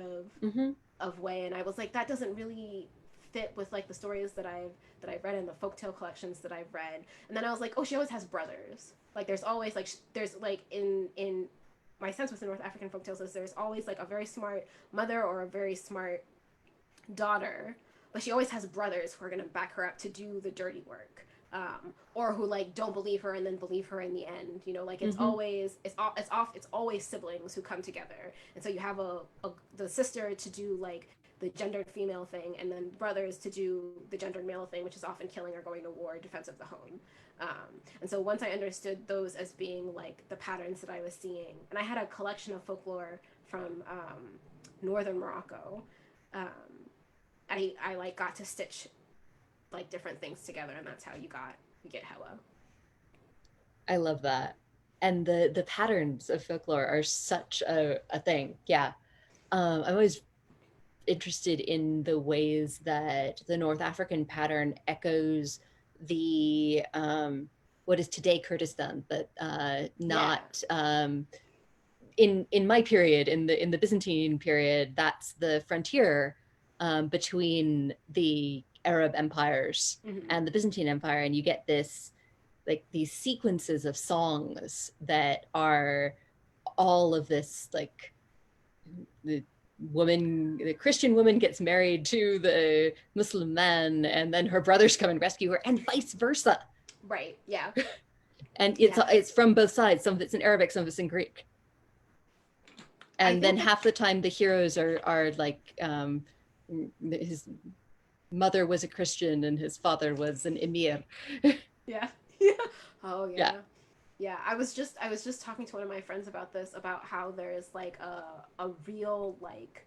of way, and I was like, that doesn't really fit with like the stories that I've read in the folktale collections that I've read. And then I was like, oh, she always has brothers. Like there's always like there's like in my sense with the North African folktales is there's always like a very smart mother or a very smart daughter, but she always has brothers who are going to back her up to do the dirty work, or who like don't believe her and then believe her in the end. You know, like it's always siblings who come together, and so you have the sister to do like the gendered female thing, and then brothers to do the gendered male thing, which is often killing or going to war, defense of the home. And so once I understood those as being like the patterns that I was seeing, and I had a collection of folklore from northern Morocco, I like got to stitch like different things together, and that's how you get Hawa. I love that. And the patterns of folklore are such a thing. Yeah. I'm always interested in the ways that the North African pattern echoes the what is today Kurdistan, but not in my period, in the Byzantine period, that's the frontier between the Arab empires and the Byzantine Empire, and you get this like these sequences of songs that are all of this like the Christian woman gets married to the Muslim man, and then her brothers come and rescue her, and vice versa. Right. Yeah. And it's from both sides. Some of it's in Arabic, some of it's in Greek. And then half the time the heroes are like his mother was a Christian and his father was an emir. Yeah. Oh yeah. Yeah, I was just talking to one of my friends about this, about how there is like a real like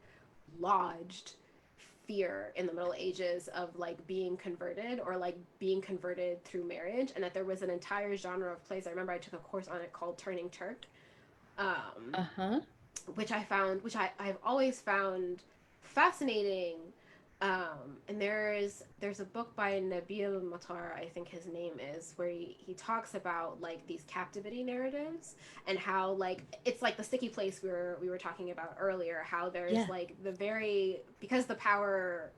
lodged fear in the Middle Ages of like being converted or like being converted through marriage, and that there was an entire genre of plays. I remember I took a course on it called Turning Turk, which I've always found fascinating. And there's a book by Nabil Matar, I think his name is, where he talks about like these captivity narratives and how like it's like the sticky place we were talking about earlier, how there's like because the power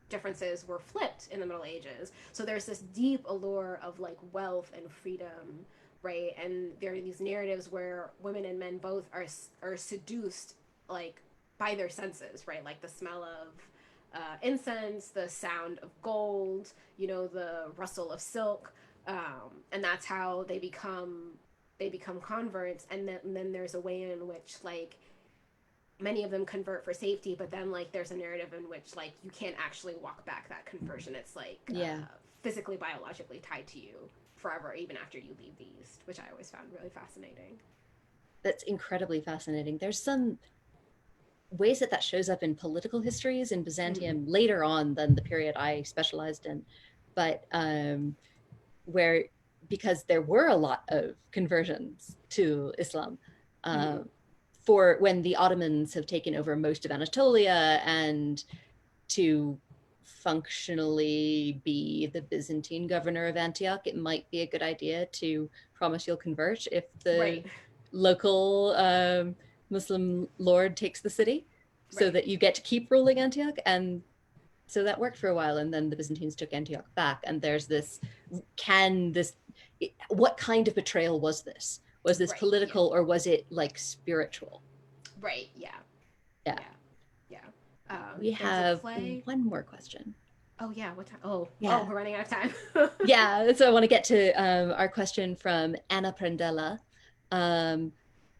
differences were flipped in the Middle Ages, so there's this deep allure of like wealth and freedom, right? And there are these narratives where women and men both are seduced like by their senses, right? Like the smell of incense, the sound of gold, the rustle of silk, and that's how they become converts. And then there's a way in which like many of them convert for safety, but then like there's a narrative in which like you can't actually walk back that conversion. It's like physically, biologically tied to you forever, even after you leave the East, which I always found really fascinating. That's incredibly fascinating. There's some ways that shows up in political histories in Byzantium later on than the period I specialized in. but where, because there were a lot of conversions to Islam, for when the Ottomans have taken over most of Anatolia, and to functionally be the Byzantine governor of Antioch, it might be a good idea to promise you'll convert if the local Muslim lord takes the city, so that you get to keep ruling Antioch. And so that worked for a while, and then the Byzantines took Antioch back. And there's this, what kind of betrayal was this? Was this political, or was it like spiritual? Right. Yeah. We have one more question. Oh yeah, what time? Oh, we're running out of time. Yeah, so I want to get to our question from Anna Prandella,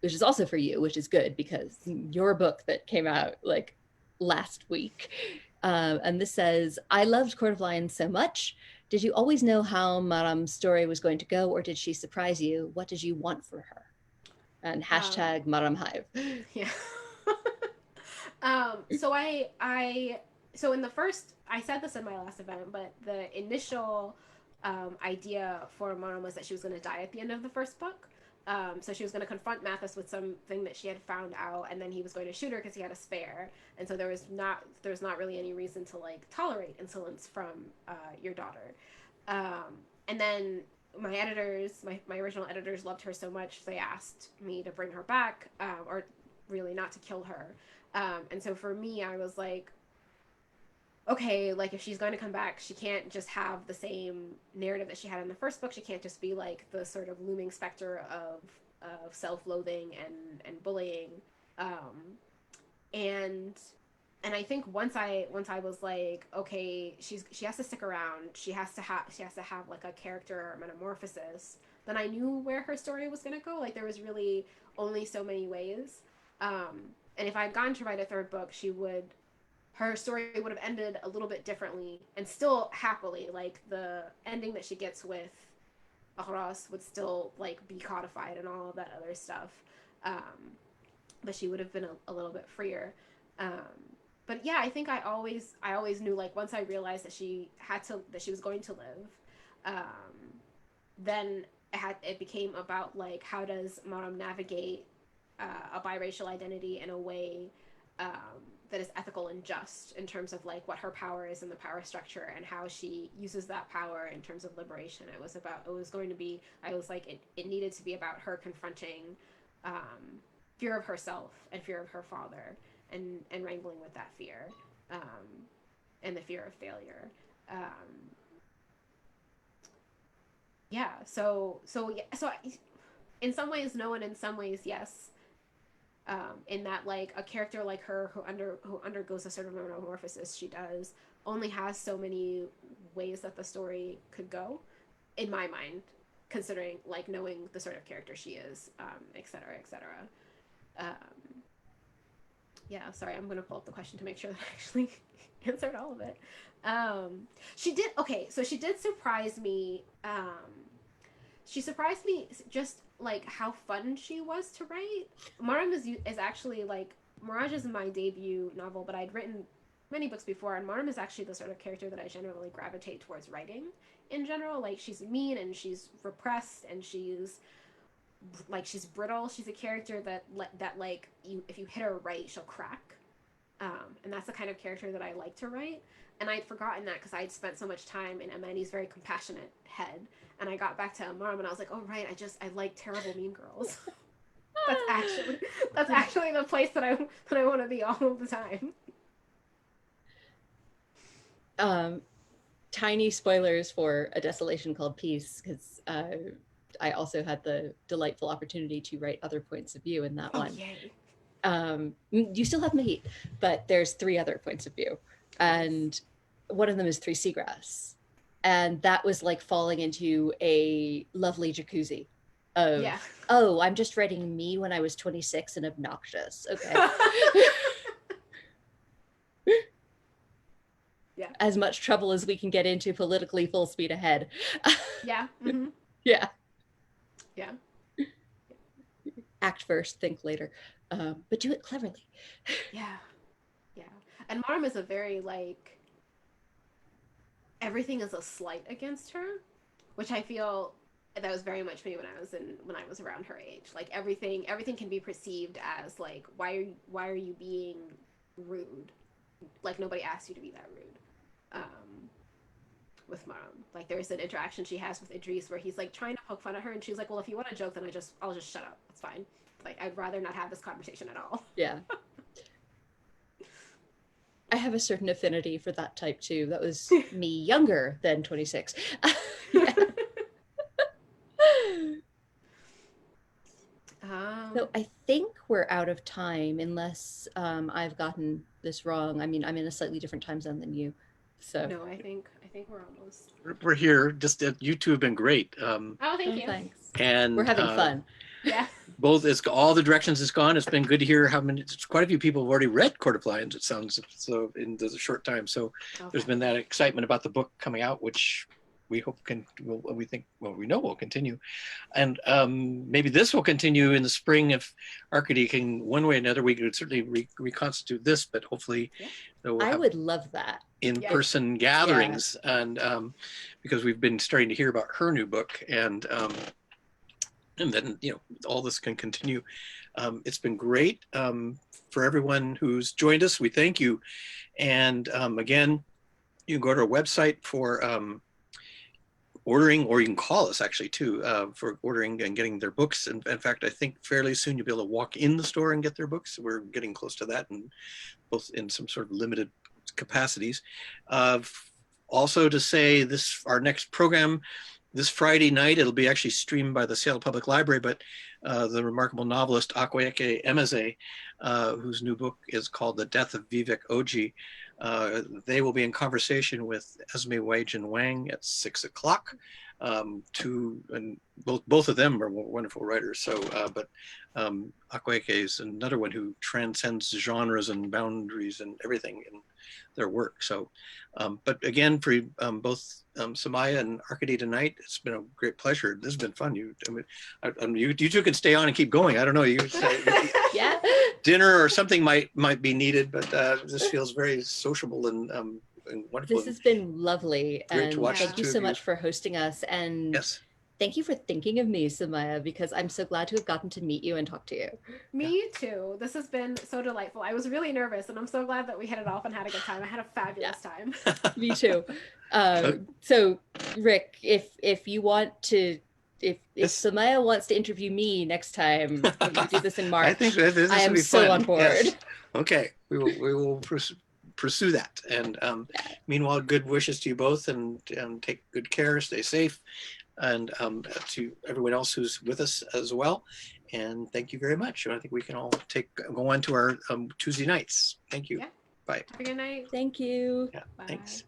which is also for you, which is good because your book that came out like last week. And this says, I loved Court of Lions so much. Did you always know how Maram's story was going to go, or did she surprise you? What did you want for her? And hashtag Maram Hive. Yeah. So in the first, I said this in my last event, but the initial idea for Maram was that she was going to die at the end of the first book. So she was going to confront Mathis with something that she had found out, and then he was going to shoot her because he had a spare. And so there was not really any reason to like tolerate insolence from your daughter. And then my editors, my original editors, loved her so much they asked me to bring her back, or really not to kill her. And so for me, I was like, okay, like if she's going to come back, she can't just have the same narrative that she had in the first book. She can't just be like the sort of looming specter of self-loathing and bullying. And I think once I was like, okay, she has to stick around. She has to have like a character metamorphosis. Then I knew where her story was going to go. Like there was really only so many ways. And if I had gone to write a third book, her story would have ended a little bit differently and still happily. Like the ending that she gets with Ahras would still like be codified and all of that other stuff. But she would have been a little bit freer. But yeah, I think I always knew, like once I realized that she was going to live, then it became about like how does Maram navigate a biracial identity in a way that is ethical and just in terms of like what her power is in the power structure and how she uses that power in terms of liberation. I was like, it needed to be about her confronting fear of herself and fear of her father and wrangling with that fear and the fear of failure. So in some ways no, and in some ways yes. In that like a character like her who undergoes a sort of metamorphosis she does only has so many ways that the story could go, in my mind, considering like knowing the sort of character she is, et cetera, et cetera. Yeah, sorry, I'm gonna pull up the question to make sure that I actually answered all of it. She did surprise me. She surprised me just like how fun she was to write. Maram is actually like, Mirage is my debut novel, but I'd written many books before, and Maram is actually the sort of character that I generally gravitate towards writing in general. Like she's mean and she's repressed and she's brittle. She's a character that like if you hit her right, she'll crack. And that's the kind of character that I like to write. And I'd forgotten that because I'd spent so much time in Amani's very compassionate head. And I got back to Maram and I was like, oh right, I like terrible mean girls. that's actually the place that I want to be all of the time. Tiny spoilers for A Desolation Called Peace, because I also had the delightful opportunity to write other points of view in that one. Yay. You still have Mahit, but there's 3 other points of view, and one of them is 3 Seagrass, and that was like falling into a lovely jacuzzi of oh, I'm just writing me when I was 26 and obnoxious. Okay. Yeah. As much trouble as we can get into politically, full speed ahead. Yeah. Mm-hmm. Yeah. Yeah. Act first, think later, but do it cleverly. Yeah. And Maram is a very like everything is a slight against her, which I feel that was very much me when I was around her age. Like everything can be perceived as like, why are you being rude? Like nobody asked you to be that rude. With Maram, like there's an interaction she has with Idris where he's like trying to poke fun at her, and she's like, well, if you want to joke, then I'll just shut up. It's fine. Like I'd rather not have this conversation at all. Yeah. I have a certain affinity for that type too. That was me younger than 26. Yeah. So I think we're out of time unless I've gotten this wrong. I mean, I'm in a slightly different time zone than you. So no, I think we're almost. We're here. Just you two have been great. Oh, thank you. Thanks. And we're having fun. Yeah. Both all the directions it's gone. It's been good to hear how many. Quite a few people have already read Court of Lions. It sounds so in the short time. So there's been that excitement about the book coming out, which we hope we know will continue, and maybe this will continue in the spring if Arkady can one way or another. We could certainly reconstitute this, but hopefully, we'll I would love that. In-person gatherings, and because we've been starting to hear about her new book, and then all this can continue. It's been great for everyone who's joined us. We thank you, and again, you can go to our website for ordering, or you can call us actually too for ordering and getting their books. And in fact, I think fairly soon you'll be able to walk in the store and get their books. We're getting close to that, and both in some sort of limited capacities. Also to say our next program this Friday night, it'll be actually streamed by the Seattle Public Library, but the remarkable novelist Akwaeke Emeze, whose new book is called The Death of Vivek Oji, they will be in conversation with Esme Waijin Wang at 6 o'clock. And both of them are wonderful writers. So, but Akwaeke is another one who transcends genres and boundaries and everything in their work. So, but again, for both Somaiya and Arkady tonight, it's been a great pleasure. This has been fun. You two can stay on and keep going. I don't know. Yeah. Dinner or something might be needed, but this feels very sociable and wonderful. This has been lovely. Great and to watch thank you so much for hosting us. And yes. Thank you for thinking of me, Somaiya, because I'm so glad to have gotten to meet you and talk to you. Me too. This has been so delightful. I was really nervous, and I'm so glad that we hit it off and had a good time. I had a fabulous time. Me too. So, Rick, if you want to, if Somaiya wants to interview me next time, when we do this in March, I think this I am be so fun. on board. Yes. Okay, we will pursue that. And meanwhile, good wishes to you both, and take good care, stay safe, and to everyone else who's with us as well. And thank you very much. I think we can all go on to our Tuesday nights. Thank you. Yeah. Bye. Have a good night. Thank you. Yeah. Bye. Thanks.